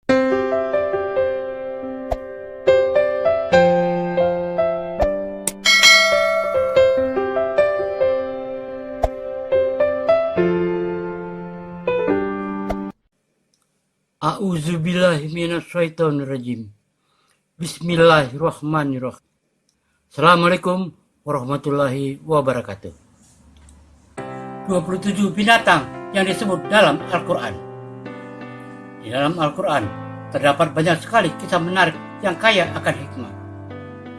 A'udzubillahi minasyaitonirrajim. Bismillahirrahmanirrahim. Assalamualaikum warahmatullahi wabarakatuh. 27 binatang yang disebut dalam Al-Quran. Di dalam Al-Quran terdapat banyak sekali kisah menarik yang kaya akan hikmah.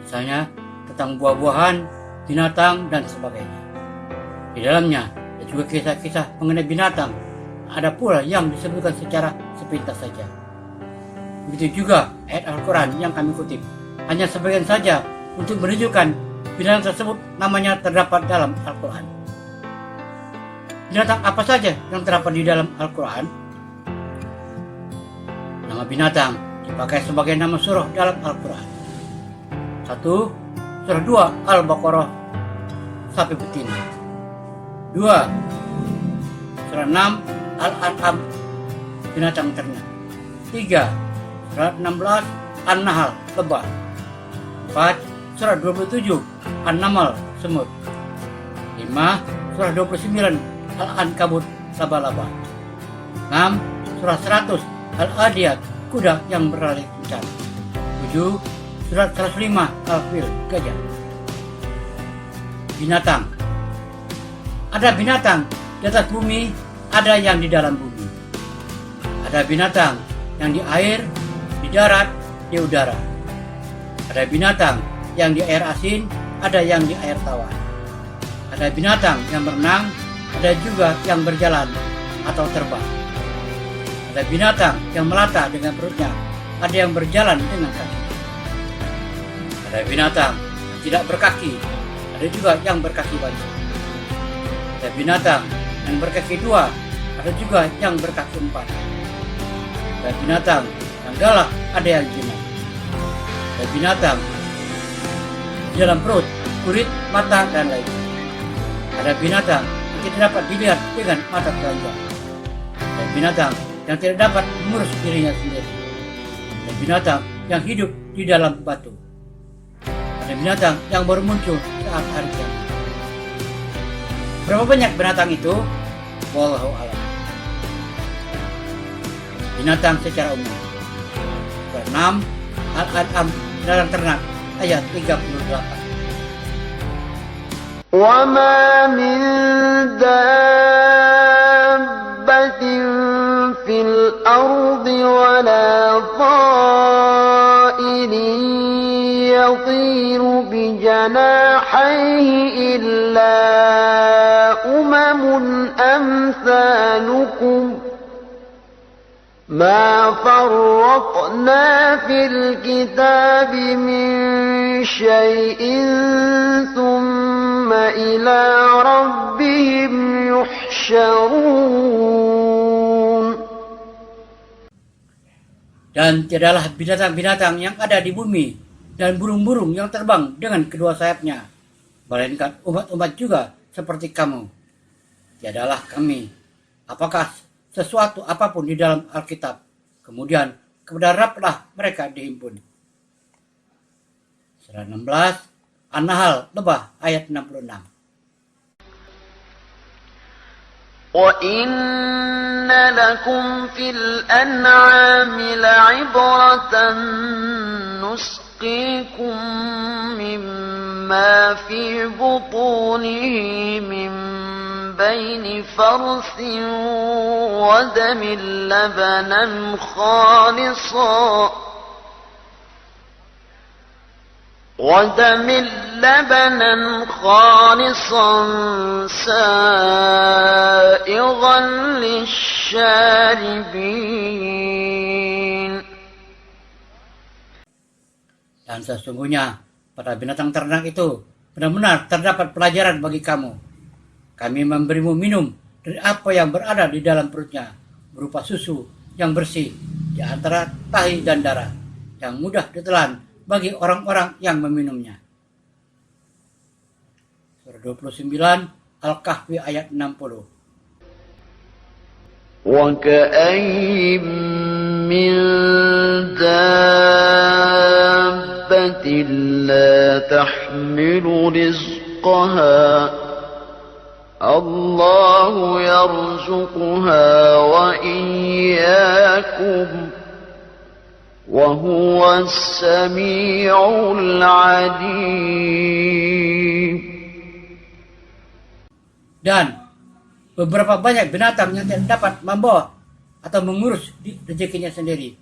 Misalnya tentang buah-buahan, binatang, dan sebagainya. Di dalamnya ada juga kisah-kisah mengenai binatang. Ada pula yang disebutkan secara sepintas saja. Begitu juga ayat Al-Quran yang kami kutip. Hanya sebagian saja untuk menunjukkan binatang tersebut namanya terdapat dalam Al-Quran. Binatang apa saja yang terdapat di dalam Al-Quran? Nama binatang dipakai sebagai nama surah dalam Al-Quran. 1. Surah 2 Al-Baqarah sapi betina. 2. Surah 6 Al-An'am binatang ternak. 3. Surah 16 An-Nahl lebah. 4. Surah 27 An-Naml semut. 5. Surah 29 Al-Ankabut laba-laba. 6. Surah 100 Al-Adiyat kuda yang berlari kencang. 7. Surat 105 Al-Fil gajah. Binatang. Ada binatang di atas bumi, ada yang di dalam bumi. Ada binatang yang di air, di darat, di udara. Ada binatang yang di air asin, ada yang di air tawar. Ada binatang yang berenang, ada juga yang berjalan atau terbang. Ada binatang yang melata dengan perutnya, ada yang berjalan dengan kaki. Ada binatang yang tidak berkaki, ada juga yang berkaki banyak. Ada binatang yang berkaki 2, ada juga yang berkaki 4. Ada binatang yang galak, ada yang jinak. Ada binatang di dalam perut, kulit, mata, dan lain. Ada binatang yang tidak dapat dilihat dengan mata telanjang. Ada binatang yang tidak dapat mengurus dirinya sendiri. Ada binatang yang hidup di dalam batu. Ada binatang yang baru muncul saat hari kiamat. Berapa banyak binatang itu? Wallahu a'lam. Binatang secara umum. Surah 6 Al-An'am binatang ternak ayat 38. وَمَا مِن دَابَّةٍ فِي الْأَرْضِ وَلَا طَائِرٍ يَطِيرُ بِجَنَاحَيْهِ إِلَّا أُمَمٌ أَمْثَالُكُمْ مَا فَرَّطْنَا فِي الْكِتَابِ مِنْ شَيْءٍ ثُمَّ إِلَى رَبِّهِمْ يُحْشَرُونَ. Dan tiadalah binatang-binatang yang ada di bumi dan burung-burung yang terbang dengan kedua sayapnya, melainkan umat-umat juga seperti kamu. Tiadalah kami, apakah sesuatu apapun di dalam Alkitab, kemudian kepada Rabblah mereka dihimpun. Surah 16 An-Nahl lebah ayat 66. وَإِنَّ لَكُمْ فِي الْأَنْعَامِ لَعِبْرَةً نُسْقِيكُم مِّمَّا فِي بُطُونِهِ مِن بَيْنِ فَرْثٍ وَدَمٍ لَبَنًا خَالِصًا سَائِغًا لِلشَّارِبِينَ. Dan sesungguhnya pada binatang ternak itu benar-benar terdapat pelajaran bagi kamu. Kami memberimu minum dari apa yang berada di dalam perutnya, berupa susu yang bersih di antara tahi dan darah, yang mudah ditelan bagi orang-orang yang meminumnya. Surah 29 Al-Kahfi ayat 60. 'وَكَأَيٍّن من دابة لا تحمل رزقها الله يرزقها وإياكم وهو السميع العليم. Dan beberapa banyak binatang yang tidak dapat membawa atau mengurus rezekinya sendiri.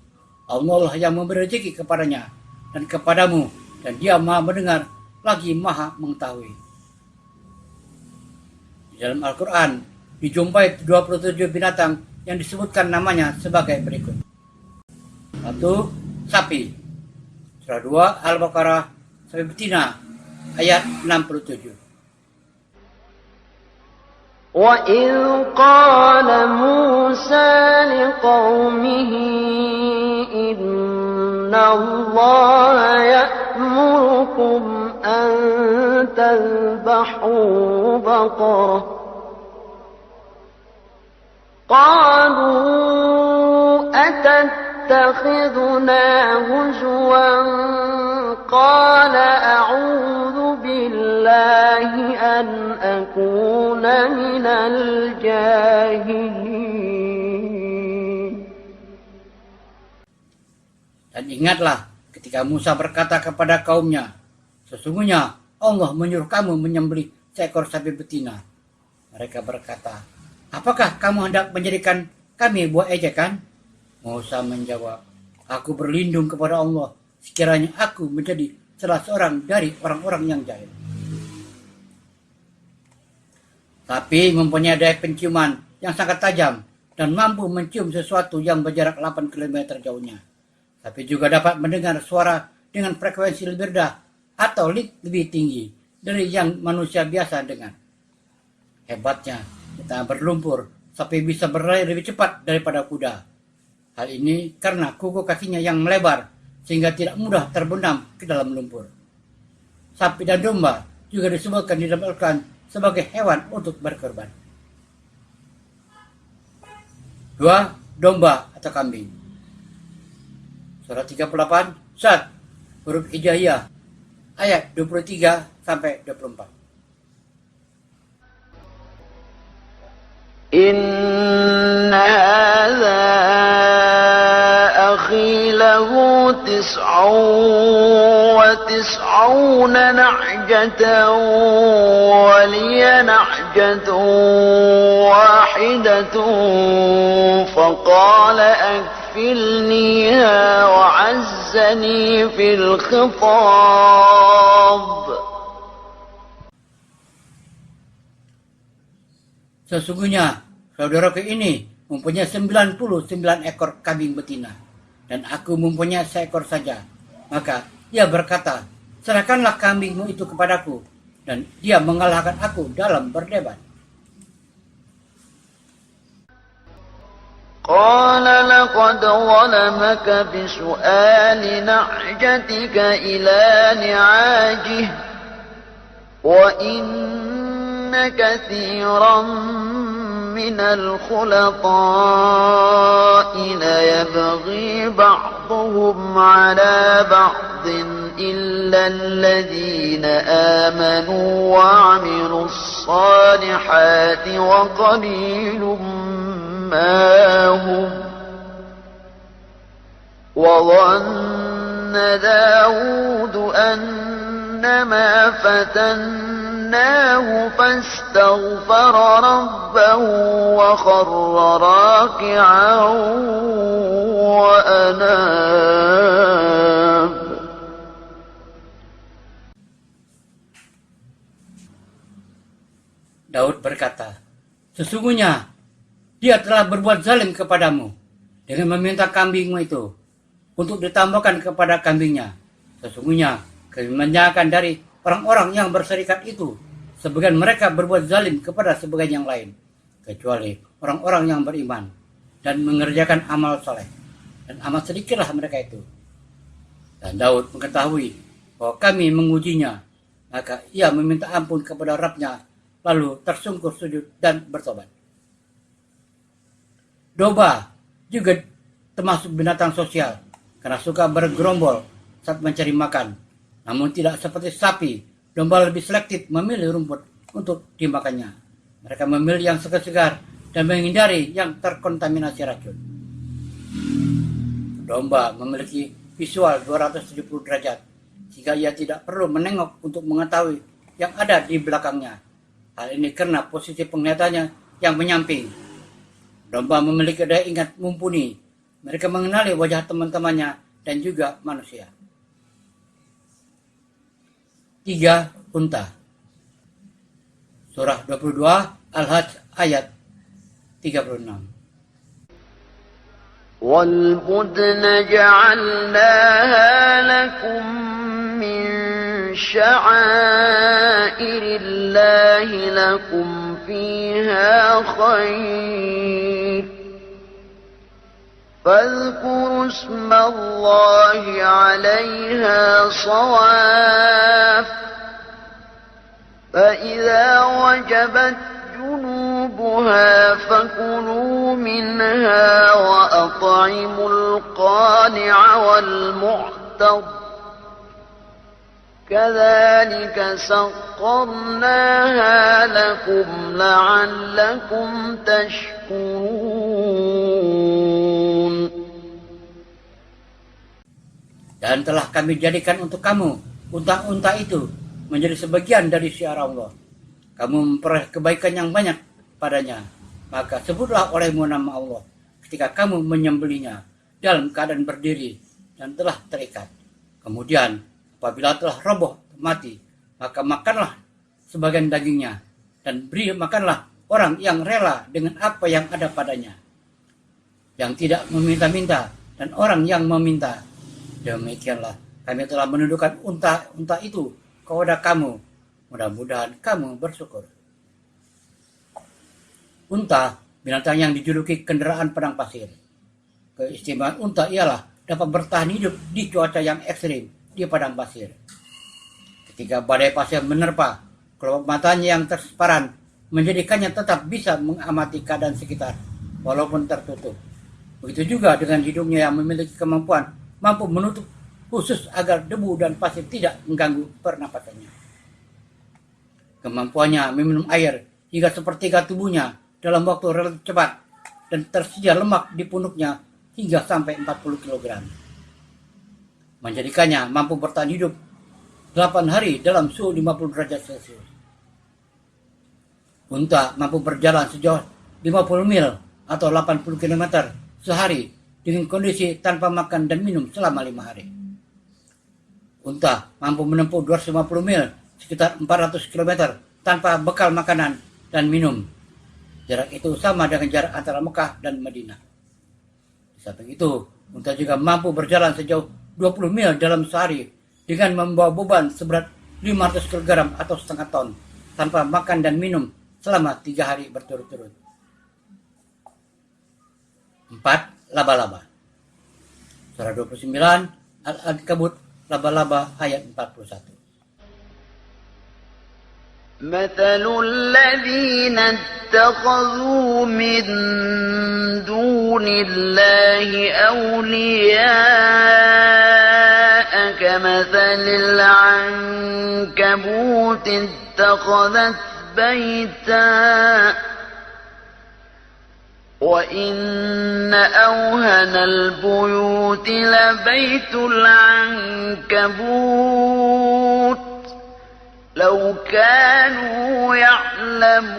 Allah lah yang memberi rezeki kepadanya dan kepadamu, dan Dia Maha mendengar lagi Maha mengetahui. Di dalam Al-Quran dijumpai 27 binatang yang disebutkan namanya sebagai berikut. 1. Sapi. Surah 2 Al-Baqarah sapi betina ayat 67. وَإِذْ قَالَ مُوسَى لِقَوْمِهِ إِنَّ اللَّهَ يَأْمُرُكُمْ أَن تَذْبَحُوا بَقَرَةً قَالُوا أَتَتَّخِذُنَا هُزُوًا قَالَ أَعُوذُ بِاللَّهِ أَنْ أَكُونَ مِنَ الْجَاهِلِينَ. Dan ingatlah ketika Musa berkata kepada kaumnya, sesungguhnya Allah menyuruh kamu menyembelih seekor sapi betina. Mereka berkata, apakah kamu hendak menjadikan kami buat ejekan? Musa menjawab, aku berlindung kepada Allah sekiranya aku menjadi salah seorang dari orang-orang yang jahil. Sapi mempunyai daya penciuman yang sangat tajam dan mampu mencium sesuatu yang berjarak 8 km jauhnya. Sapi juga dapat mendengar suara dengan frekuensi lebih rendah atau lebih tinggi dari yang manusia biasa dengar. Hebatnya, di tanah berlumpur, sapi bisa berlari lebih cepat daripada kuda. Hal ini karena kuku kakinya yang melebar sehingga tidak mudah terbenam ke dalam lumpur. Sapi dan domba juga disebutkan di dalam Al-Quran sebagai hewan untuk berkorban. 2. Domba atau kambing. Surah 38 Sad huruf hijaiyah ayat 23 sampai 24. Inna hadza akhi lahu 99 na'jatan wa liya na'jatun wahidatun faqala akfilniha wa 'azzani fil khitab. Sesungguhnya saudaraku ini mempunyai 99 ekor kambing betina, dan aku mempunyai seekor saja. Maka ia berkata, serahkanlah kambingmu itu kepadaku, dan dia mengalahkan aku dalam berdebat. Qala laqad zalamaka bisu'ali na'jatika ila ni'ajih wa inna kathiran minal khulata'i la yabghi ba'duhum 'ala ba'din illa alladhina amanu wa 'amilus salihati wa qalilum ما هم وظن داود أنما فتناه فاستغفر ربه وخر راكعا وأناب. Daud berkata, sesungguhnya dia telah berbuat zalim kepadamu dengan meminta kambingmu itu untuk ditambahkan kepada kambingnya. Sesungguhnya kebanyakan dari orang-orang yang berserikat itu, sebagian mereka berbuat zalim kepada sebagian yang lain, kecuali orang-orang yang beriman dan mengerjakan amal soleh. Dan amat sedikitlah mereka itu. Dan Daud mengetahui bahwa kami mengujinya, maka ia meminta ampun kepada Rabb-Nya, lalu tersungkur sujud dan bertobat. Domba juga termasuk binatang sosial karena suka bergerombol saat mencari makan. Namun tidak seperti sapi, domba lebih selektif memilih rumput untuk dimakannya. Mereka memilih yang segar-segar dan menghindari yang terkontaminasi racun. Domba memiliki visual 270 derajat, sehingga ia tidak perlu menengok untuk mengetahui yang ada di belakangnya. Hal ini karena posisi penglihatannya yang menyamping. Domba memiliki daya ingat mumpuni. Mereka mengenali wajah teman-temannya dan juga manusia. 3. Unta. Surah 22 Al-Hajj ayat 36. وَالْبُدْنَ جَعَلْنَاهَا لَكُمْ مِنْ شَعَائِرِ اللَّهِ لَكُمْ فِيهَا خَيْرٌ فاذكروا اسم الله عليها صواف فإذا وجبت جنوبها فكلوا منها وأطعموا القانع والمعتر كذلك سخرناها لكم لعلكم تشكرون. Dan telah kami jadikan untuk kamu unta-unta itu menjadi sebagian dari syiar Allah. Kamu memperoleh kebaikan yang banyak padanya. Maka sebutlah olehmu nama Allah ketika kamu menyembelihnya dalam keadaan berdiri dan telah terikat. Kemudian apabila telah roboh mati, maka makanlah sebagian dagingnya dan beri makanlah orang yang rela dengan apa yang ada padanya, yang tidak meminta-minta dan orang yang meminta. Demikianlah kami telah menundukkan unta-unta itu kepada kamu. Mudah-mudahan kamu bersyukur. Unta, binatang yang dijuluki kendaraan padang pasir. Keistimewaan unta ialah dapat bertahan hidup di cuaca yang ekstrim di padang pasir. Ketika badai pasir menerpa, kelopak matanya yang transparan menjadikannya tetap bisa mengamati keadaan sekitar walaupun tertutup. Begitu juga dengan hidungnya yang memiliki kemampuan mampu menutup khusus agar debu dan pasir tidak mengganggu pernapasannya. Kemampuannya meminum air hingga sepertiga tubuhnya dalam waktu relatif cepat dan tersedia lemak di punuknya hingga sampai 40 kg. Menjadikannya mampu bertahan hidup 8 hari dalam suhu 50 derajat Celcius. Unta mampu berjalan sejauh 50 mil atau 80 km sehari dengan kondisi tanpa makan dan minum selama 5 hari. Unta mampu menempuh 250 mil sekitar 400 km tanpa bekal makanan dan minum. Jarak itu sama dengan jarak antara Mekah dan Madinah. Di samping itu, unta juga mampu berjalan sejauh 20 mil dalam sehari dengan membawa beban seberat 500 kg atau setengah ton tanpa makan dan minum selama 3 hari berturut-turut. 4. Laba-laba. Surah 29 Al-Ankabut laba-laba ayat 41. مثل الذين اتخذوا من دون الله أولياء كمثل العنكبوت اتخذت بيتا وإن أوهن البيوت لبيت العنكبوت لو كانوا يعلمون.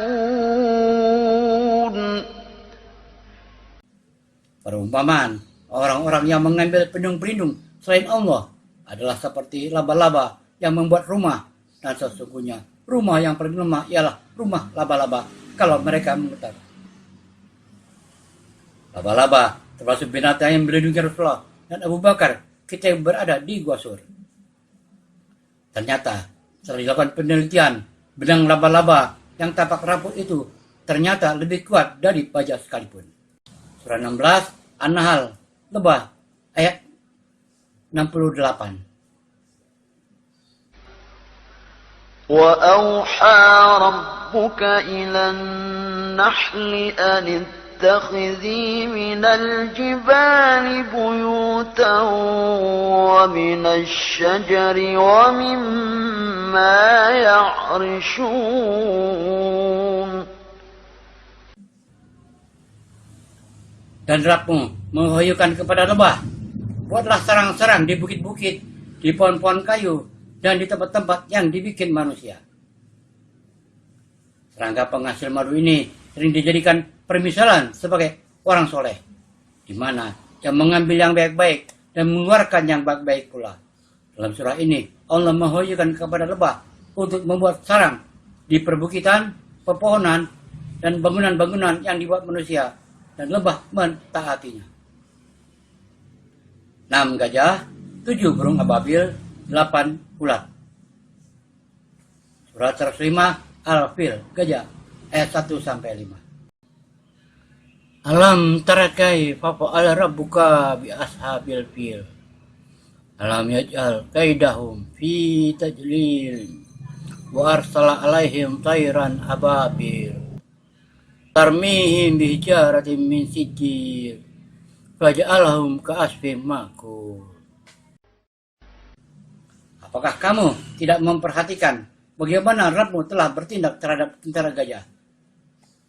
Perumpamaan orang-orang yang mengambil pelindung-pelindung selain Allah adalah seperti laba-laba yang membuat rumah, dan sesungguhnya rumah yang paling lemah ialah rumah laba-laba kalau mereka mengetahui. Laba-laba termasuk binatang yang melindungi Rasulullah dan Abu Bakar ketika berada di Gua Sur. Ternyata setelah dilakukan penelitian, benang laba-laba yang tampak rapuh itu ternyata lebih kuat dari baja sekalipun. Surah 16 An-Nahl Lebah ayat 68. وَأَوْحَى رَبُّكَ إِلَى النَّحْلِ أَنِ تتخذي من الجبال بيوتا ومن الشجر ومما يعرشون. Dan Rabbmu menghayyukan kepada lebah, buatlah sarang-sarang di bukit-bukit, di pohon-pohon kayu, dan di tempat-tempat yang dibikin manusia. Serangga penghasil madu ini sering dijadikan permisalan sebagai orang soleh, di mana yang mengambil yang baik-baik dan mengeluarkan yang baik-baik pula. Dalam surah ini, Allah menghayyukan kepada lebah untuk membuat sarang di perbukitan, pepohonan, dan bangunan-bangunan yang dibuat manusia, dan lebah mentaatinya. 6 gajah, 7 burung ababil, 8 ular. Surat 105 Al-Fil, gajah, ayat 1-5. Alam tara kaifa fa'ala rabbuka bi ashabil fil. Alam yaj'al kaidahum fi tadlil wa arsala alaihim tayran ababil tarmihim bihijaratin min sijil faja'alhum ka'asfin ma'kul. Apakah kamu tidak memperhatikan bagaimana Rabbmu telah bertindak terhadap tentara gajah?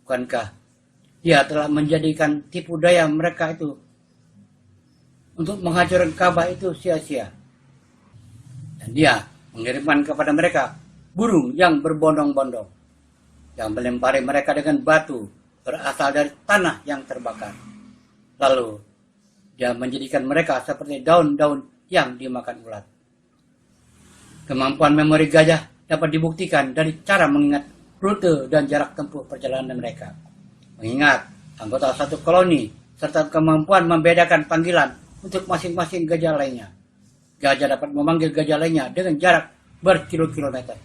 Bukankah Dia telah menjadikan tipu daya mereka itu untuk menghancurkan Ka'bah itu sia-sia. Dan Dia mengirimkan kepada mereka burung yang berbondong-bondong, yang melempari mereka dengan batu berasal dari tanah yang terbakar. Lalu Dia menjadikan mereka seperti daun-daun yang dimakan ulat. Kemampuan memori gajah dapat dibuktikan dari cara mengingat rute dan jarak tempuh perjalanan mereka, mengingat anggota satu koloni, serta kemampuan membedakan panggilan untuk masing-masing gajah lainnya. Gajah dapat memanggil gajah lainnya dengan jarak berkilo-kilometer.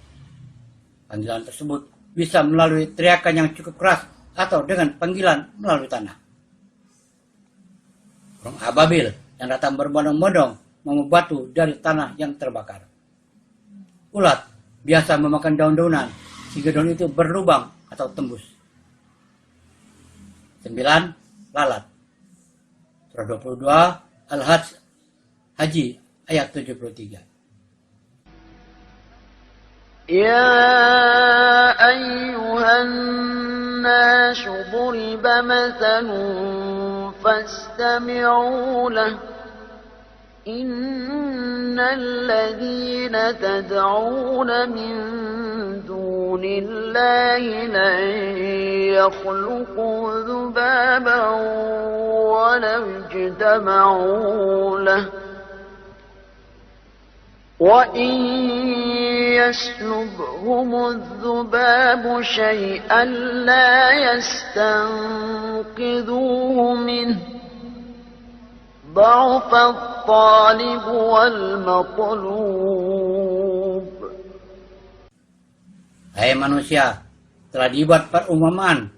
Panggilan tersebut bisa melalui teriakan yang cukup keras atau dengan panggilan melalui tanah. Burung ababil yang datang berbondong-bondong membawa batu dari tanah yang terbakar. Ulat biasa memakan daun-daunan sehingga daun itu berlubang atau tembus. 9. Lalat. Surah 22 Al-Hajj Haji ayat 73. يا أيها الناس ضرب مثل فاستمعوا له إن الذين تدعون من دون الله لن يخلقوا ذبابا ولو اجتمعوا له وإن يسلبهم الذباب شيئا لا يستنقذوه منه ضعف الطالب والمطلوب. Hai manusia, telah dibuat perumpamaan,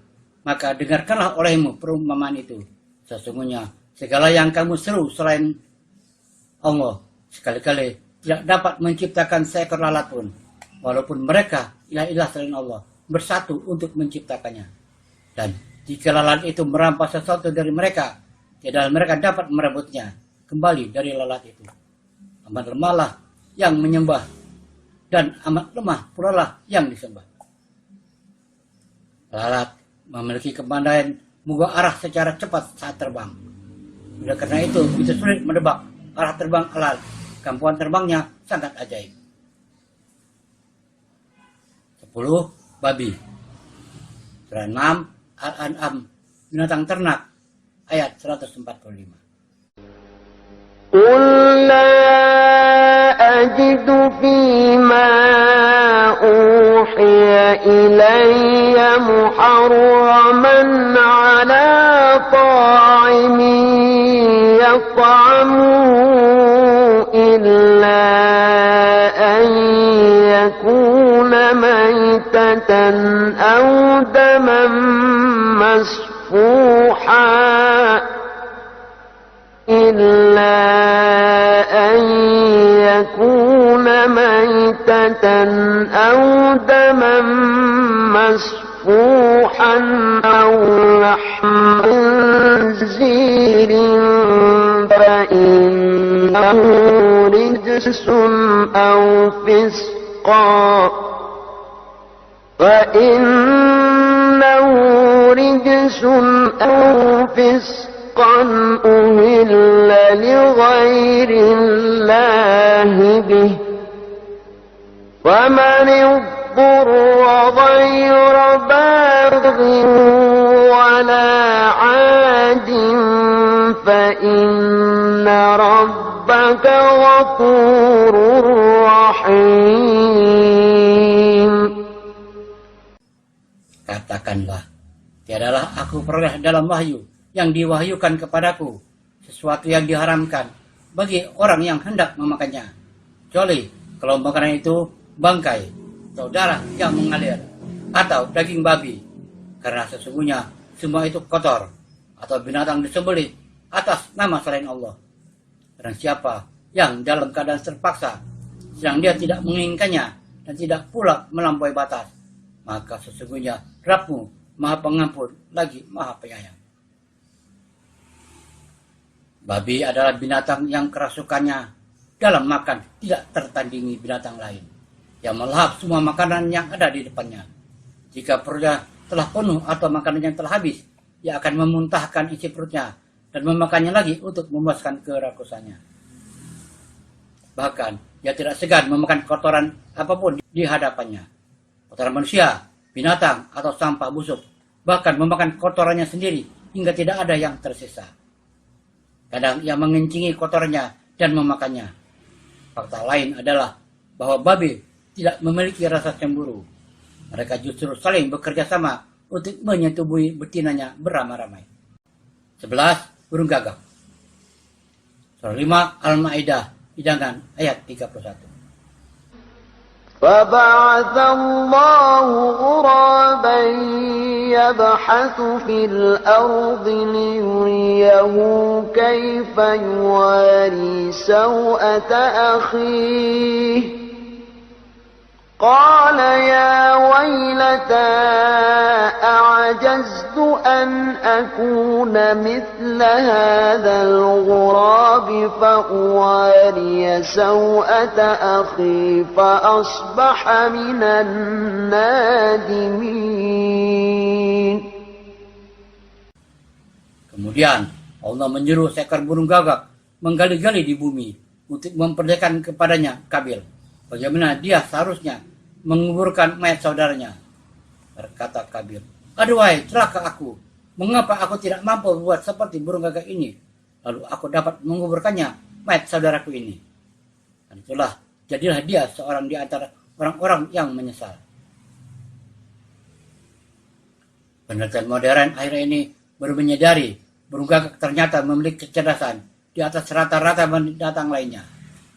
maka dengarkanlah olehmu perumpamaan itu. Sesungguhnya segala yang kamu seru selain Allah sekali-kali tidak dapat menciptakan seekor lalat pun, walaupun mereka ilah-ilah selain Allah bersatu untuk menciptakannya. Dan jika lalat itu merampas sesuatu dari mereka, tidak mereka dapat merebutnya kembali dari lalat itu. Amat lemahlah yang menyembah, dan amat lemah pula lah yang disembah. Lalat memiliki kepandaian mengubah arah secara cepat saat terbang. Oleh karena itu, bisa sulit menebak arah terbang lalat. Kemampuan terbangnya sangat ajaib. 10. Babi. Surah 6 Al-An'am, binatang ternak, ayat 145. قل لا أجد فيما أوحي إلي محرما على طاعم يطعمه إلا أن يكون ميتة أو دما مسفوحا إلا أن يكون ميتة أو دما مسفوحا أو لحم رجس أو فسقا فإنه رجس أو فسقا أهل لغير الله به ومن اضطر غير باغ ولا عاد فإن ربك غفور رحيم. Katakanlah, tiadalah aku peroleh dalam wahyu yang diwahyukan kepadaku sesuatu yang diharamkan bagi orang yang hendak memakannya, kecuali kalau makanan itu bangkai atau darah yang mengalir atau daging babi, karena sesungguhnya semua itu kotor atau binatang disembelih atas nama selain Allah. Dan siapa yang dalam keadaan terpaksa sedang dia tidak menginginkannya dan tidak pula melampaui batas, maka sesungguhnya Rabbmu Maha Pengampun lagi Maha Penyayang. Babi adalah binatang yang kerasukannya dalam makan tidak tertandingi binatang lain, yang melahap semua makanan yang ada di depannya. Jika perutnya telah penuh atau makanan yang telah habis, ia akan memuntahkan isi perutnya dan memakannya lagi untuk memuaskan kerakusannya. Bahkan ia tidak segan memakan kotoran apapun di hadapannya, kotoran manusia, binatang, atau sampah busuk, bahkan memakan kotorannya sendiri hingga tidak ada yang tersisa. Kadang ia mengencingi kotorannya dan memakannya. Fakta lain adalah bahwa babi tidak memiliki rasa cemburu. Mereka justru saling bekerja sama untuk menyetubuhi betinanya beramai-ramai. 11. Burung gagak. Surah 5 Al-Ma'idah, hidangan ayat 31. فبعث الله غرابا يبحث في الأرض ليريه كيف يواري سوءة أخيه قال يا ويلتى أعجزت أن أكون مثل هذا الغراب فأواري سوءة أخي فأصبح من النادمين. Kemudian Allah menyuruh seekor burung gagak menggali-gali di bumi untuk memperlihatkan kepadanya Kabil bagaimana dia seharusnya menguburkan mayat saudaranya. Berkata Kabil, aduhai celaka aku, mengapa aku tidak mampu berbuat seperti burung gagak ini, lalu aku dapat menguburkannya mayat saudaraku ini. Dan itulah jadilah dia seorang di antara orang-orang yang menyesal. Penelitian modern akhir ini baru menyadari burung gagak ternyata memiliki kecerdasan di atas rata-rata binatang lainnya.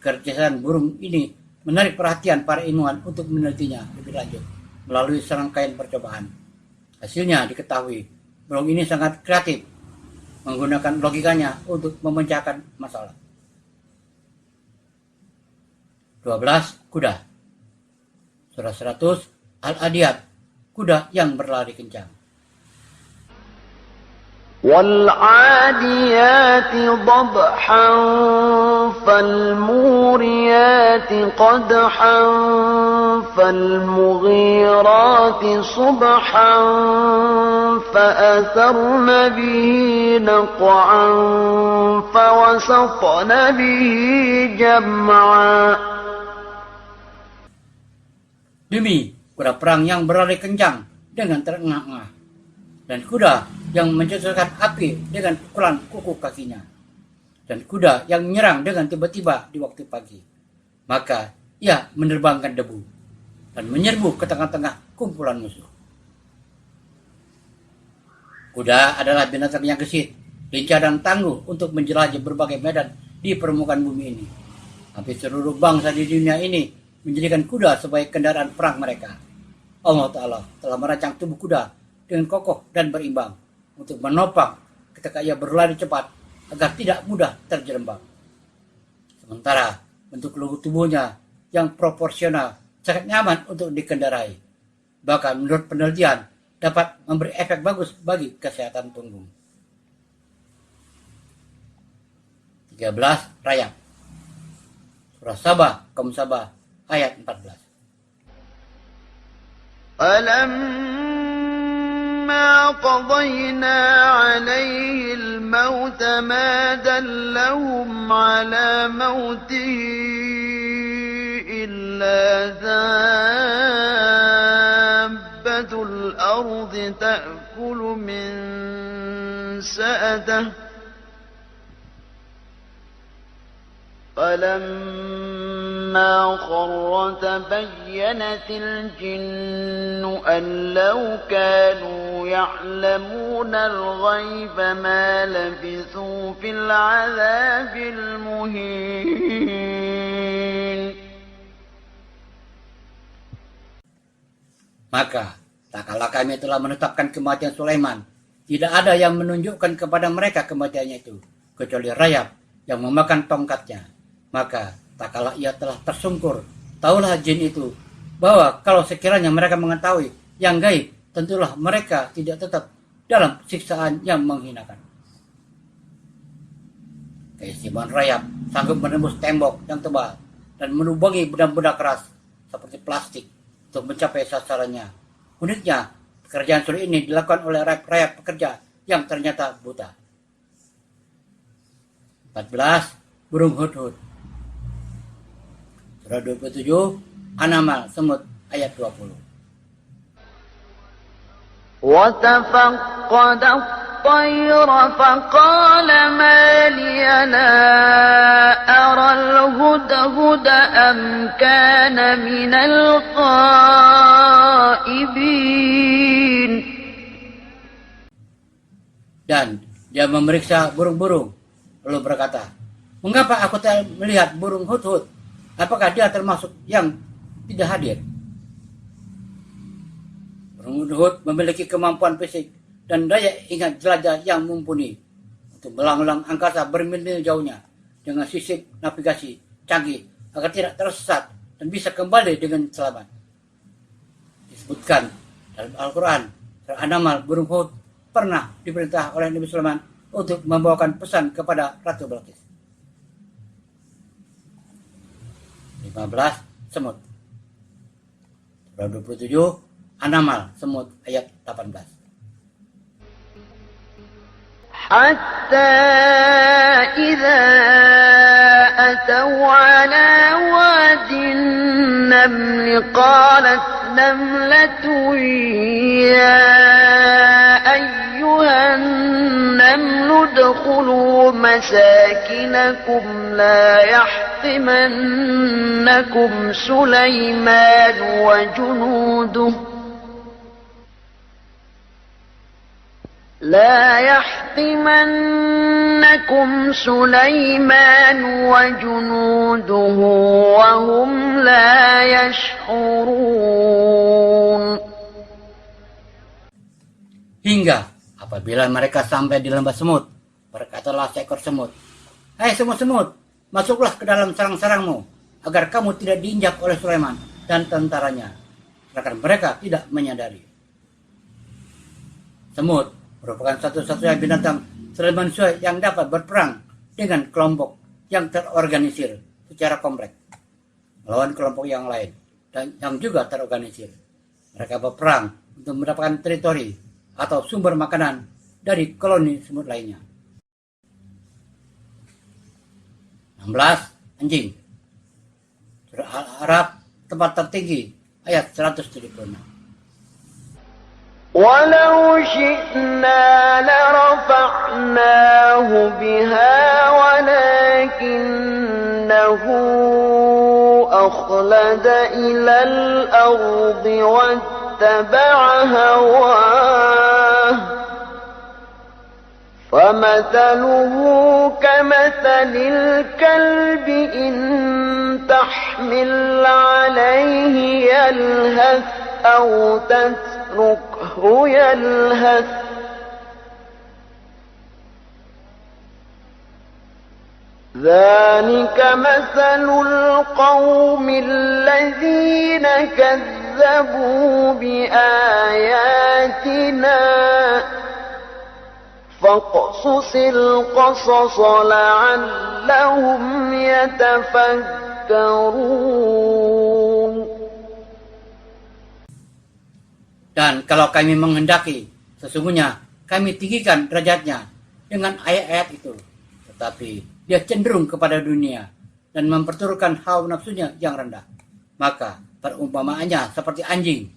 Kecerdasan burung ini menarik perhatian para ilmuwan untuk menelitinya lebih lanjut melalui serangkaian percobaan. Hasilnya diketahui burung ini sangat kreatif menggunakan logikanya untuk memecahkan masalah. 12. Kuda. Surah 100 Al-Adiyat, kuda yang berlari kencang. والعاديات ضبحا فالموريات قدحا فالمغيرات صبحا فأثرن به نقعا فوسطن به جمعا. Demi kuda perang yang berlari kencang dengan terengah-engah, dan kuda yang mencetuskan api dengan pukulan kuku kakinya, dan kuda yang menyerang dengan tiba-tiba di waktu pagi. Maka ia menerbangkan debu dan menyerbu ke tengah-tengah kumpulan musuh. Kuda adalah binatang yang gesit, lincah dan tangguh untuk menjelajah berbagai medan di permukaan bumi ini. Hampir seluruh bangsa di dunia ini menjadikan kuda sebagai kendaraan perang mereka. Allah Ta'ala telah merancang tubuh kuda dengan kokoh dan berimbang untuk menopang ketika ia berlari cepat agar tidak mudah terjerembab. Sementara bentuk lugu tubuhnya yang proporsional sangat nyaman untuk dikendarai. Bahkan menurut penelitian dapat memberi efek bagus bagi kesehatan punggung. 13. Rayap. Surah Sabah, kaum Sabah, ayat 14. فلما قضينا عليه الموت ما دلهم على موته إلا دابة الأرض تأكل من سأته فلما خر تبينت الجن أن لو كانوا يعلمون الغيب ما لبثوا في العذاب المهين. Maka tak kala kami telah menetapkan kematian Sulaiman, tidak ada yang menunjukkan kepada mereka kematiannya itu kecuali rayap yang memakan tongkatnya. Maka tak kala ia telah tersungkur, taulah jin itu bahwa kalau sekiranya mereka mengetahui yang gaib, tentulah mereka tidak tetap dalam siksaan yang menghinakan. Keistimewaan rayap sanggup menembus tembok yang tebal dan melubangi benda-benda keras seperti plastik untuk mencapai sasarannya. Uniknya, pekerjaan sulit ini dilakukan oleh rayap pekerja yang ternyata buta. 14. Burung hudhud. Surah 27, An-Naml, Semut, ayat 20. وتفقد الطير فقال ما لي لا أرى الهدهد أم كان من الغائبين. Dan dia memeriksa burung-burung, lalu berkata, mengapa aku tidak melihat burung hudhud? Apakah dia termasuk yang tidak hadir? Burung hudhud memiliki kemampuan fisik dan daya ingat jelajah yang mumpuni untuk melanglang angkasa bermil-mil jauhnya dengan sistem navigasi canggih agar tidak tersesat dan bisa kembali dengan selamat. Disebutkan dalam Al-Quran, surah An-Naml, burung hudhud pernah diperintah oleh Nabi Sulaiman untuk membawakan pesan kepada Ratu Balqis. 15. Semut. Surah 27, An-Naml, Semut, ayat 18. حتى إذا أتوا على واد النمل قالت نملة يا أيها النمل ادخلوا مساكنكم لا يحطمنكم سليمان وجنوده وهم لا يشعرون. Hingga apabila mereka sampai di lembah semut, berkatalah seekor semut, hai semut-semut, masuklah ke dalam sarang-sarangmu, agar kamu tidak diinjak oleh Sulaiman dan tentaranya. Sedangkan mereka tidak menyadari. Semut merupakan satu-satunya binatang selain manusia yang dapat berperang dengan kelompok yang terorganisir secara kompleks melawan kelompok yang lain dan yang juga terorganisir. Mereka berperang untuk mendapatkan teritori atau sumber makanan dari koloni semut lainnya. 16. Anjing. Surah Al-A'raf, tempat tertinggi, ayat 176. ولو شئنا لرفعناه بها ولكنه أخلد إلى الأرض واتبع هواه فمثله كمثل الكلب إن تحمل عليه يلهث أو تتركه يلهث ذلك مثل القوم الذين كذبوا بآياتنا فاقصص القصص لعلهم يتفكرون. تذكرون. Dan kalau kami menghendaki, sesungguhnya kami tinggikan derajatnya dengan ayat-ayat itu. Tetapi dia cenderung kepada dunia dan memperturutkan hawa nafsunya yang rendah. Maka perumpamaannya seperti anjing.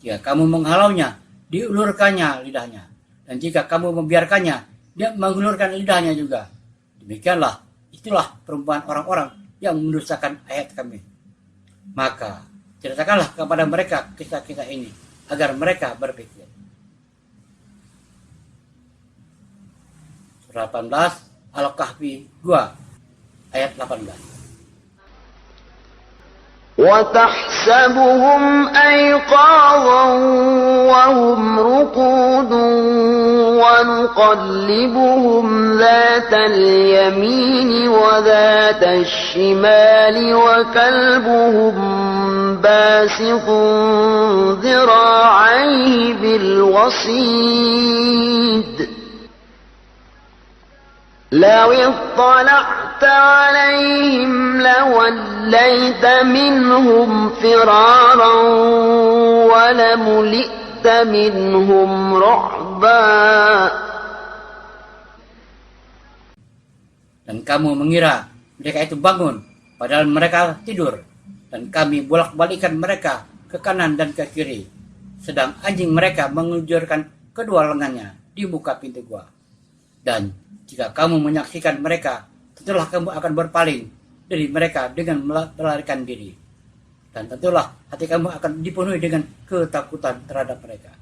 Jika kamu menghalaunya, diulurkannya lidahnya. Dan jika kamu membiarkannya, dia mengulurkan lidahnya juga. Demikianlah, itulah perumpamaan orang-orang yang mendustakan ayat kami. Maka ceritakanlah kepada mereka kisah-kisah ini, agar mereka berpikir. Surah 18 Al-Kahfi 2 ayat 18. وتحسبهم أيقاظا وهم رقود ونقلبهم ذات اليمين وذات الشمال وكلبهم باسط ذراعيه بالوصيد لو اطلعت عليهم لوليت منهم فرارا ولملئت منهم رعبا. Dan kamu mengira mereka itu bangun, padahal mereka tidur. Dan kami bolak-balikan mereka ke kanan dan ke kiri. Sedang anjing mereka mengunjurkan kedua lengannya di muka pintu gua. Dan jika kamu menyaksikan mereka, tentulah kamu akan berpaling dari mereka dengan melarikan diri. Dan tentulah hati kamu akan dipenuhi dengan ketakutan terhadap mereka.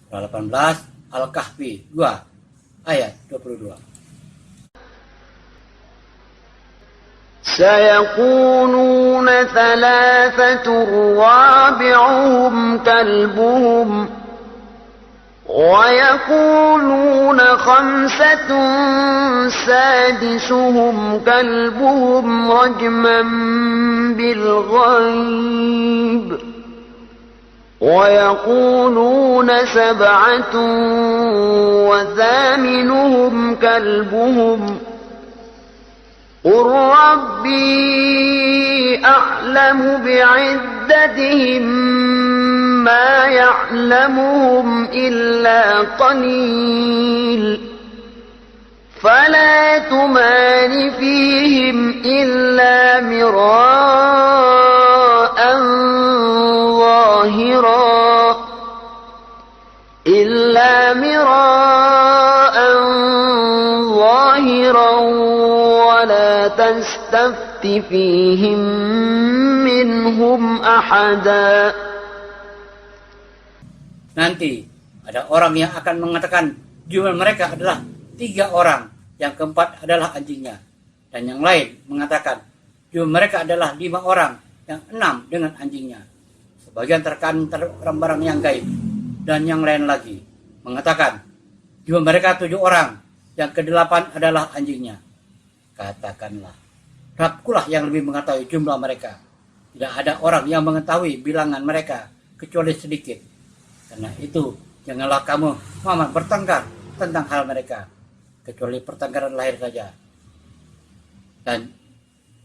Surah 18 Al-Kahfi 2 ayat 22. سيقولون ثلاثة رابعهم كلبهم ويقولون خمسة سادسهم كلبهم رجما بالغيب ويقولون سبعة وثامنهم كلبهم قل ربي أعلم بعدتهم ما يعلمهم إلا قليل فلا تمار فيهم إلا مراء ظاهرا ولا تستفت فيهم منهم أحدا. Nanti ada orang yang akan mengatakan jumlah mereka adalah 3 orang, yang keempat adalah anjingnya. Dan yang lain mengatakan jumlah mereka adalah 5 orang, yang 6 dengan anjingnya. Sebagian terkandung barang yang gaib. Dan yang lain lagi mengatakan jumlah mereka 7 orang, yang ke-8 adalah anjingnya. Katakanlah, Rabbkulah yang lebih mengetahui jumlah mereka. Tidak ada orang yang mengetahui bilangan mereka kecuali sedikit. Karena itu, janganlah kamu Muhammad bertengkar tentang hal mereka, kecuali pertengkaran lahir saja. Dan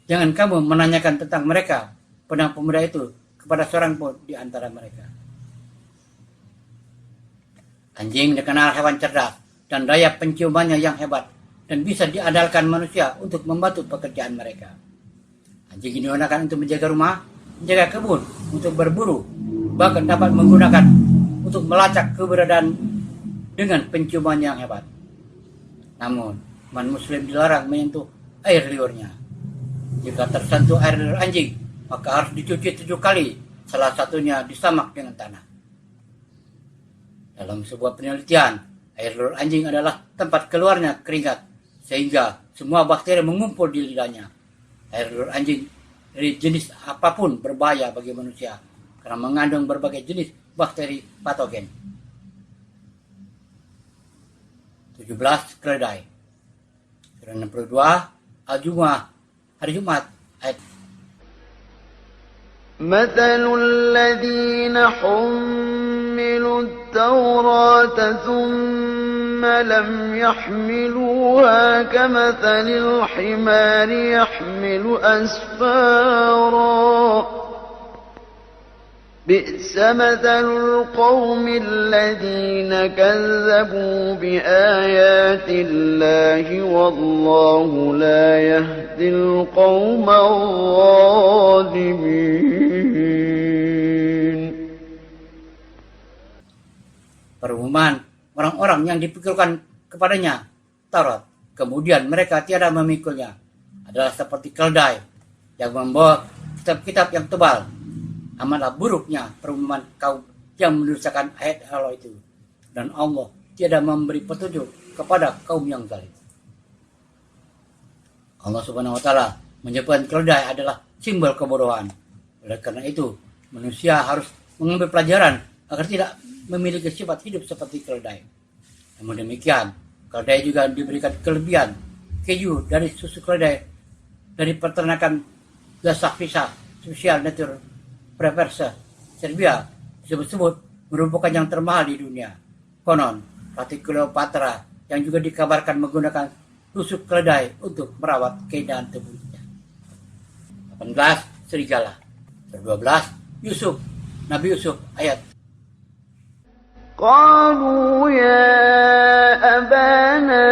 jangan kamu menanyakan tentang mereka, pedang pemuda itu, kepada seorang pun di antara mereka. Anjing dikenal hewan cerdas dan daya penciumannya yang hebat, dan bisa diandalkan manusia untuk membantu pekerjaan mereka. Anjing digunakan untuk menjaga rumah, menjaga kebun, untuk berburu, bahkan dapat menggunakan untuk melacak keberadaan dengan penciuman yang hebat. Namun, umat muslim dilarang menyentuh air liurnya. Jika tersentuh air liur anjing, maka harus dicuci 7 kali, salah satunya disamak dengan tanah. Dalam sebuah penelitian, air liur anjing adalah tempat keluarnya keringat, sehingga semua bakteri mengumpul di lidahnya. Air liur anjing dari jenis apapun berbahaya bagi manusia, karena mengandung berbagai jenis bakteri patogen. 17 keledai. Surah 62 Al-Jumu'ah hari Jumat ayat. مثل الذين حملوا التوراة ثم لم يحملوها كمثل الحمار يحمل أسفارا بئس مثل القوم الذين كذبوا بآيات الله والله لا يهدي القوم الظالمين. Perumpamaan orang-orang yang dipikirkan kepadanya Taurat, kemudian mereka tiada memikulnya, adalah seperti keledai yang membawa kitab-kitab yang tebal. Amatlah buruknya perumpamaan kaum yang mendustakan ayat Allah itu, dan Allah tiada memberi petunjuk kepada kaum yang zalim. Allah Subhanahu wa taala menyebutkan keledai adalah simbol kebodohan. Oleh karena itu, manusia harus mengambil pelajaran agar tidak memiliki sifat hidup seperti keledai. Namun demikian, keledai juga diberikan kelebihan keju dari susu keledai dari peternakan Lasafisa Special Nature Preversa Serbia disebut-sebut merupakan yang termahal di dunia. Konon, Ratu Cleopatra yang juga dikabarkan menggunakan tusuk keledai untuk merawat keindahan tubuhnya. 18. Serigala. 12. Yusuf. Nabi Yusuf ayat. قالوا يا أبانا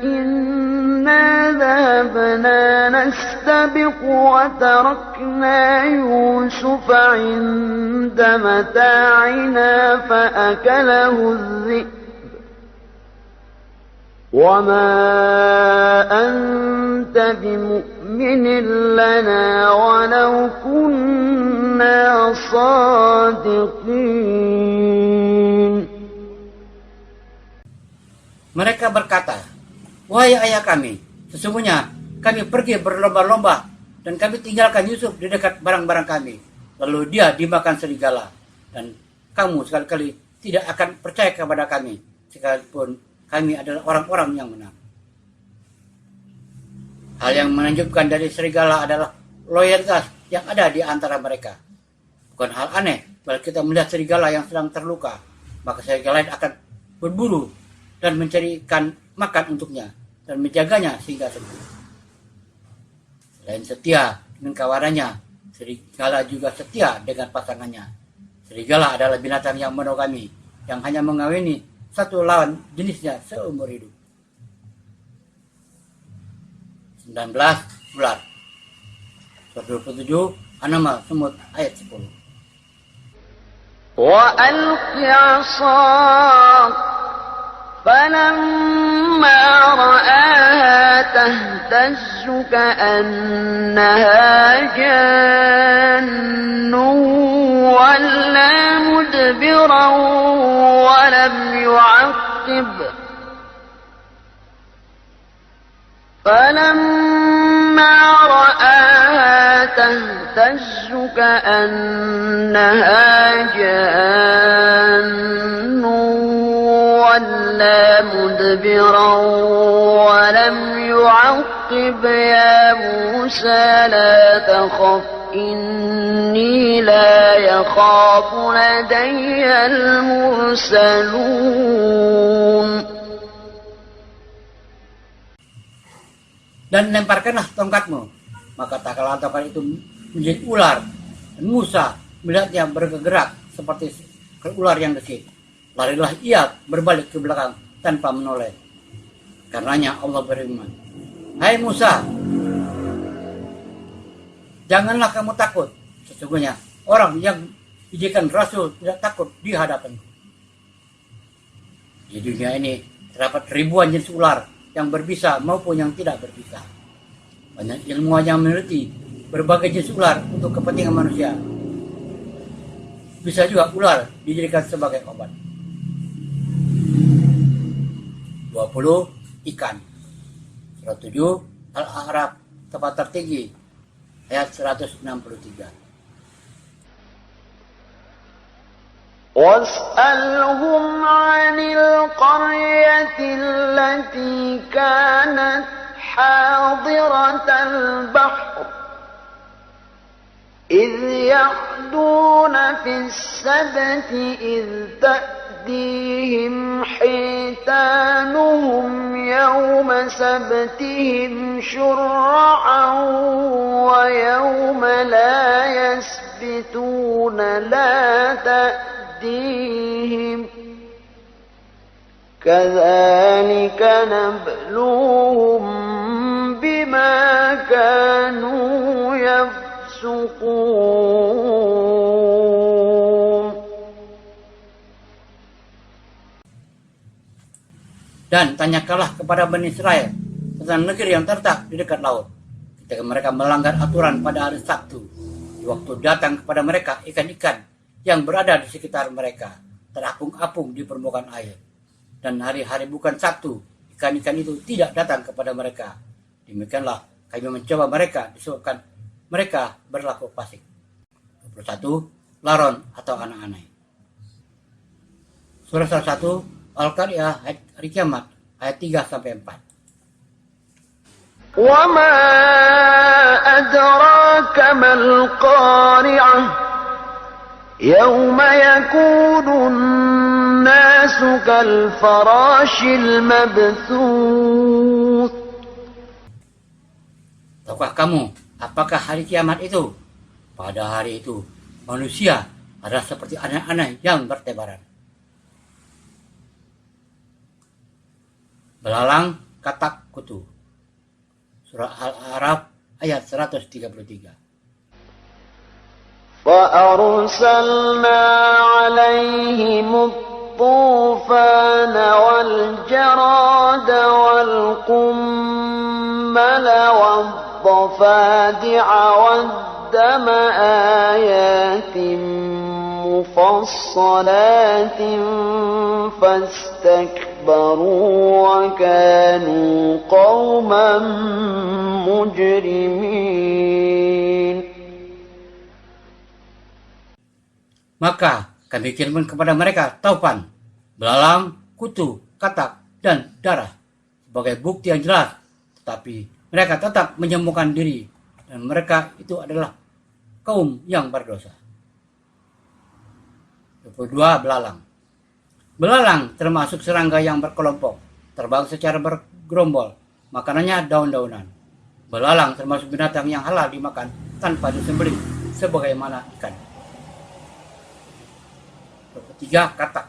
إنا ذهبنا نستبق وتركنا يوسف عند متاعنا فأكله الذئب وما أنت بمؤمن لنا ولو كنا صادقين. Mereka berkata, "Wahai ayah kami, sesungguhnya kami pergi berlomba-lomba dan kami tinggalkan Yusuf di dekat barang-barang kami. Lalu dia dimakan serigala, dan kamu sekali-kali tidak akan percaya kepada kami, sekalipun kami adalah orang-orang yang menang." Hal yang menunjukkan dari serigala adalah loyalitas yang ada di antara mereka. Bukan hal aneh kalau kita melihat serigala yang sedang terluka, maka serigala lain akan berburu dan mencarikan makan untuknya dan menjaganya sehingga sembuh. Selain setia dengan kawanannya, serigala juga setia dengan pasangannya. Serigala adalah binatang yang monogami, yang hanya mengawini satu lawan jenisnya seumur hidup. 19. Ular. Surat 27 An-Naml Semut ayat 10. وألق عصاك فلما رآها تهتز كأنها جان ولا مدبرا ولم يعقب فلما رآها تهتز كأنها جان ولا مدبرا ولم يعقب يا موسى لا تخف إني لا يخاف لدي المرسلون. Dan lemparkanlah tongkatmu. Maka tak kalah tongkat itu menjadi ular. Dan Musa melihatnya bergerak seperti ular yang gesit. Larilah ia berbalik ke belakang tanpa menoleh. Karenanya Allah berfirman, "Hai Musa, janganlah kamu takut. Sesungguhnya orang yang dijadikan rasul tidak takut di hadapanku." Di dunia ini terdapat ribuan jenis ular yang berbisa maupun yang tidak berbisa. Banyak ilmuwan yang meneliti berbagai jenis ular untuk kepentingan manusia. Bisa juga ular dijadikan sebagai obat. 20. Ikan. Surat 7 Al-A'raf tempat tertinggi ayat 163. واسألهم عن القرية التي كانت حاضرة البحر إذ يعدون في السبت إذ تأتي تأتيهم حيتانهم يوم سبتهم شرعا ويوم لا يسبتون لا تأتيهم كذلك نبلوهم بما كانوا يفسقون. Dan tanyakanlah kepada Bani Israel tentang negeri yang terletak di dekat laut, ketika mereka melanggar aturan pada hari Sabtu, di waktu datang kepada mereka ikan-ikan yang berada di sekitar mereka terapung-apung di permukaan air. Dan hari-hari bukan Sabtu, ikan-ikan itu tidak datang kepada mereka. Demikianlah kami mencoba mereka disebabkan mereka berlaku fasik. 21. Laron atau anak-anak. Surah 1 Al-Qari'ah ayat hari kiamat ayat 3-4. وما أدراك ما القارعة يوم يكون الناس كالفراش المبثوث. Tahukah kamu apakah hari kiamat itu? Pada hari itu manusia adalah seperti anak-anak yang bertebaran. Belalang katak kutu. Surah Al-A'raf ayat 133. فأرسلنا عليهم الطوفان والجراد والقمل والضفادع والدم آيات مفصلات فاستكبروا وكانوا قوما مجرمين. Maka kami kirimkan kepada mereka taufan, belalang, kutu, katak, dan darah sebagai bukti yang jelas. Tetapi mereka tetap menyembuhkan diri, dan mereka itu adalah kaum yang berdosa. 22. Belalang. Belalang termasuk serangga yang berkelompok, terbang secara bergerombol, makanannya daun-daunan. Belalang termasuk binatang yang halal dimakan tanpa disembelih, sebagaimana ikan. 3. Katak.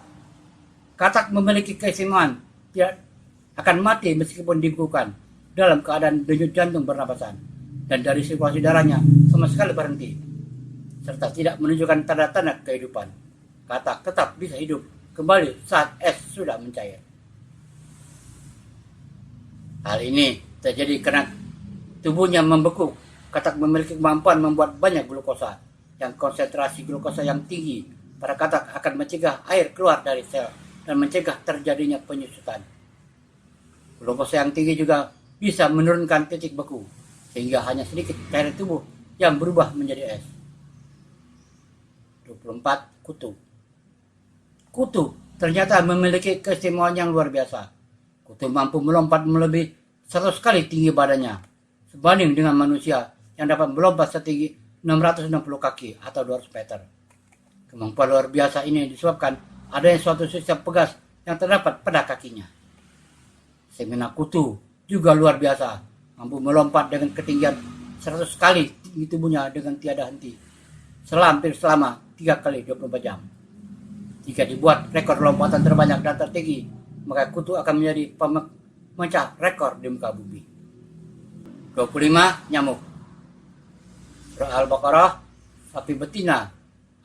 Katak memiliki keistimewaan tidak akan mati meskipun dibekukan dalam keadaan denyut jantung bernapasan, dan dari sirkulasi darahnya sama sekali berhenti, serta tidak menunjukkan tanda-tanda kehidupan. Katak tetap bisa hidup kembali saat es sudah mencair. Hal ini terjadi karena tubuhnya membeku. Katak memiliki kemampuan membuat banyak glukosa, yang konsentrasi glukosa yang tinggi pada katak akan mencegah air keluar dari sel dan mencegah terjadinya penyusutan. Glukosa yang tinggi juga bisa menurunkan titik beku, sehingga hanya sedikit cairan tubuh yang berubah menjadi es. 24. Kutu. Kutu ternyata memiliki keistimewaan yang luar biasa. Kutu mampu melompat melebihi 100 kali tinggi badannya, sebanding dengan manusia yang dapat melompat setinggi 660 kaki atau 200 meter. Kemampuan luar biasa ini disebabkan adanya suatu sistem pegas yang terdapat pada kakinya. Semena kutu juga luar biasa, mampu melompat dengan ketinggian 100 kali tinggi tubuhnya dengan tiada henti, selama 3 kali 24 jam. Jika dibuat rekor lompatan terbanyak dan tertinggi, maka kutu akan menjadi pemecah rekor di muka bumi. 25. Nyamuk. Surah Al-Baqarah sapi betina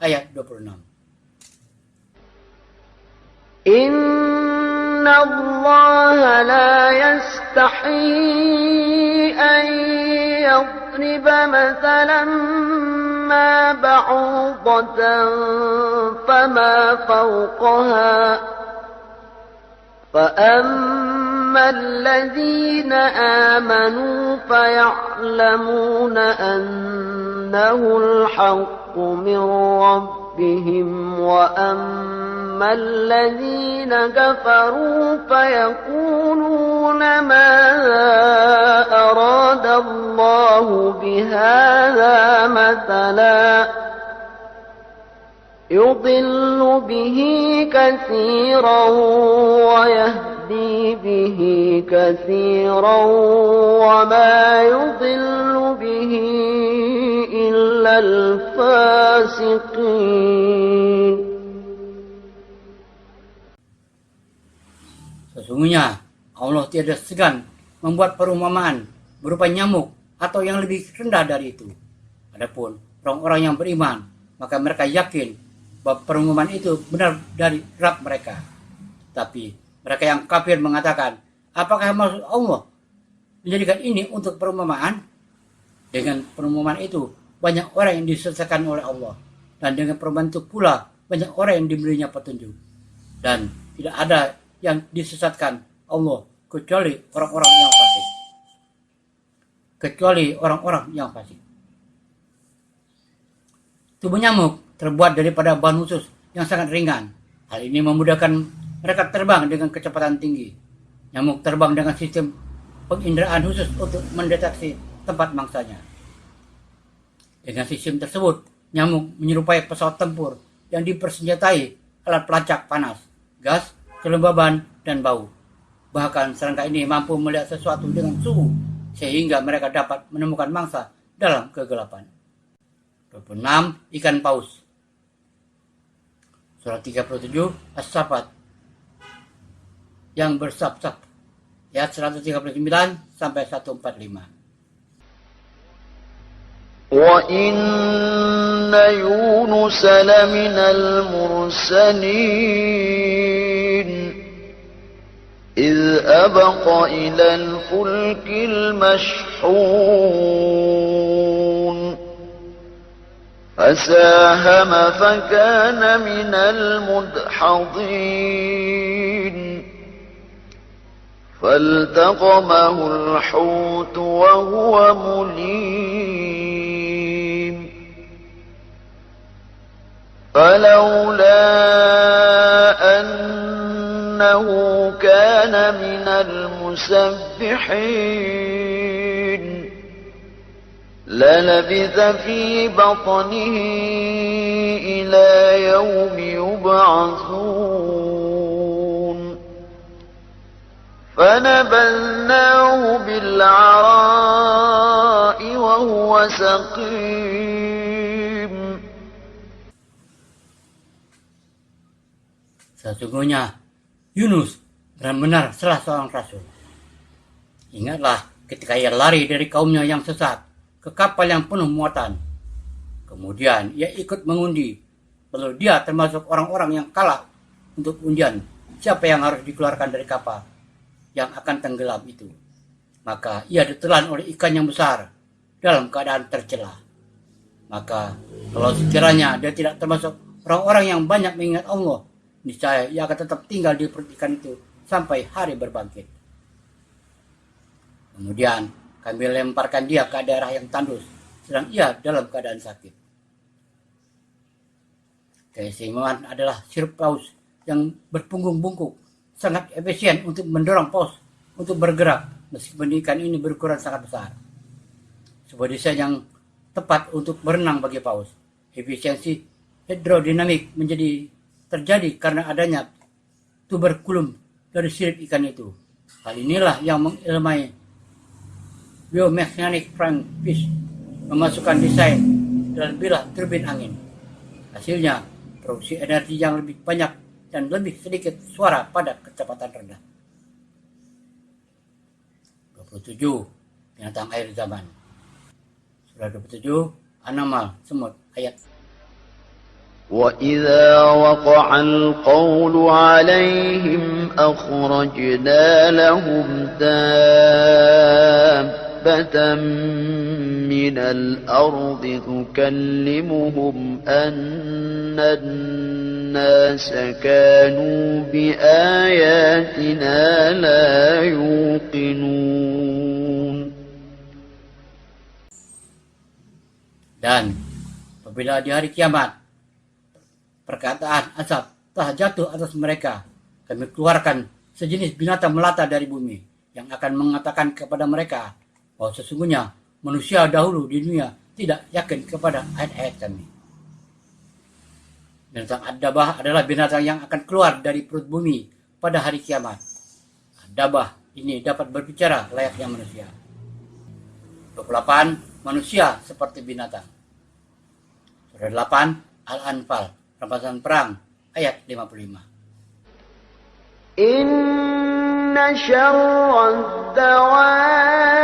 ayat 26. Inna Allah la yastahi an yadriba mathalan ma ba'udatan fama fawqaha فأما الذين آمنوا فيعلمون أنه الحق من ربهم وأما الذين كفروا فيقولون ماذا أراد الله بهذا مثلا يضل به كثيرا ويهدي به كثيرا وما يضل به إلا الفاسقين. Sesungguhnya Allah tiada segan membuat perumpamaan berupa nyamuk atau yang lebih rendah dari itu. Adapun orang-orang yang beriman, maka mereka yakin bahwa perumpamaan itu benar dari Rabb mereka. Tapi mereka yang kafir mengatakan, apakah maksud Allah menjadikan ini untuk perumpamaan? Dengan perumpamaan itu banyak orang yang disesatkan oleh Allah, dan dengan perumpamaan itu pula banyak orang yang diberinya petunjuk. Dan tidak ada yang disesatkan Allah kecuali orang-orang yang fasik. Tubuh nyamuk terbuat daripada bahan khusus yang sangat ringan. Hal ini memudahkan mereka terbang dengan kecepatan tinggi. Nyamuk terbang dengan sistem penginderaan khusus untuk mendeteksi tempat mangsanya. Dengan sistem tersebut, nyamuk menyerupai pesawat tempur yang dipersenjatai alat pelacak panas, gas, kelembaban, dan bau. Bahkan serangga ini mampu melihat sesuatu dengan suhu, sehingga mereka dapat menemukan mangsa dalam kegelapan. 26. Ikan paus. Surah 37 As-Saffat yang bersab-sab, ayat 139 sampai 145. وَإِنَّ يُونُسَ لَمِنَ الْمُرْسَلِينَ إِذْ أَبَقَ إِلَى الْفُلْكِ الْمَشْحُونِ فساهم فكان من المدحضين فالتقمه الحوت وهو مليم فلولا أنه كان من المسبحين للبث في بطنه إلى يوم يبعثون فنبذناه بالعراء وهو سقيم. Sesungguhnya Yunus benar-benar salah seorang rasul. Ingatlah ketika ia lari dari kaumnya yang sesat ke kapal yang penuh muatan. Kemudian ia ikut mengundi, lalu dia termasuk orang-orang yang kalah untuk undian siapa yang harus dikeluarkan dari kapal yang akan tenggelam itu. Maka ia ditelan oleh ikan yang besar dalam keadaan tercela. Maka kalau sekiranya dia tidak termasuk orang-orang yang banyak mengingat Allah, niscaya ia akan tetap tinggal di perut ikan itu sampai hari berbangkit. Kemudian kami lemparkan dia ke daerah yang tandus, sedang ia dalam keadaan sakit. Keistimewaan adalah sirup paus yang berpunggung bungkuk, sangat efisien untuk mendorong paus untuk bergerak, meskipun ikan ini berukuran sangat besar. Sebuah desain yang tepat untuk berenang bagi paus. Efisiensi hidrodinamik terjadi karena adanya tuberkulum dari sirip ikan itu. Hal inilah yang mengilmai biomekanik Frank Fish memasukkan desain dalam bilah turbin angin. Hasilnya produksi energi yang lebih banyak dan lebih sedikit suara pada kecepatan rendah. 27. Binatang air zaman. Surah 27 An-Naml semut ayat. وَإِذَا وَقَعَ الْقَوْلُ عَلَيْهِمْ أَخْرَجْنَا لَهُمْ دَابَّةً مِّنَ الْأَرْضِ تُكَلِّمُهُمْ أَنَّ النَّاسَ كَانُوا بِآيَاتِنَا لَا يُوقِنُونَ. Dan apabila di hari kiamat perkataan azab telah jatuh atas mereka, kami keluarkan sejenis binatang melata dari bumi yang akan mengatakan kepada mereka bahwa sesungguhnya manusia dahulu di dunia tidak yakin kepada ayat-ayat kami. Binatang ad-dabah adalah binatang yang akan keluar dari perut bumi pada hari kiamat. Ad-dabah ini dapat berbicara layaknya manusia. 28. Manusia seperti binatang. Surah 8 Al-Anfal, Rampasan Perang, ayat 55. Inna syarrad dawabbi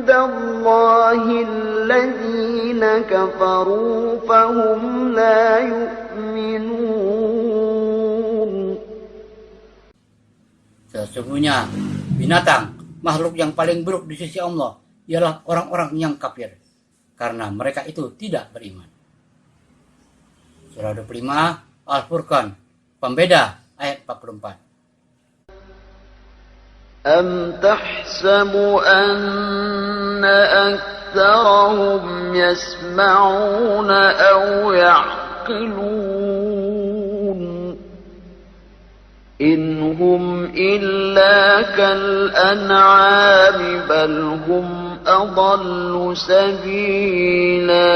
'indallahi alladzina kafaru fahum la yu'minun. Sesungguhnya binatang, makhluk yang paling buruk di sisi Allah ialah orang-orang yang kafir, karena mereka itu tidak beriman. Surah 25 Al-Furqan, Pembeda, ayat 44. Am tahsabu anna aktsarahum yasma'una aw ya'qilun in hum illa kal an'ami bal hum adallu sabila.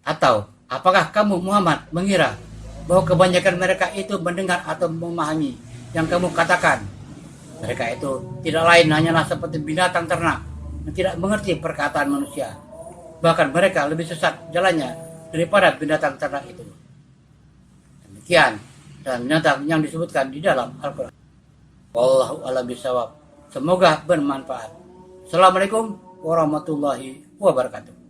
Atau apakah kamu Muhammad mengira bahwa kebanyakan mereka itu mendengar atau memahami yang kamu katakan? Mereka itu tidak lain hanyalah seperti binatang ternak yang tidak mengerti perkataan manusia. Bahkan mereka lebih sesat jalannya daripada binatang ternak itu. Demikian dan binatang yang disebutkan di dalam Al-Quran. Wallahu a'lam bishawab. Semoga bermanfaat. Assalamualaikum warahmatullahi wabarakatuh.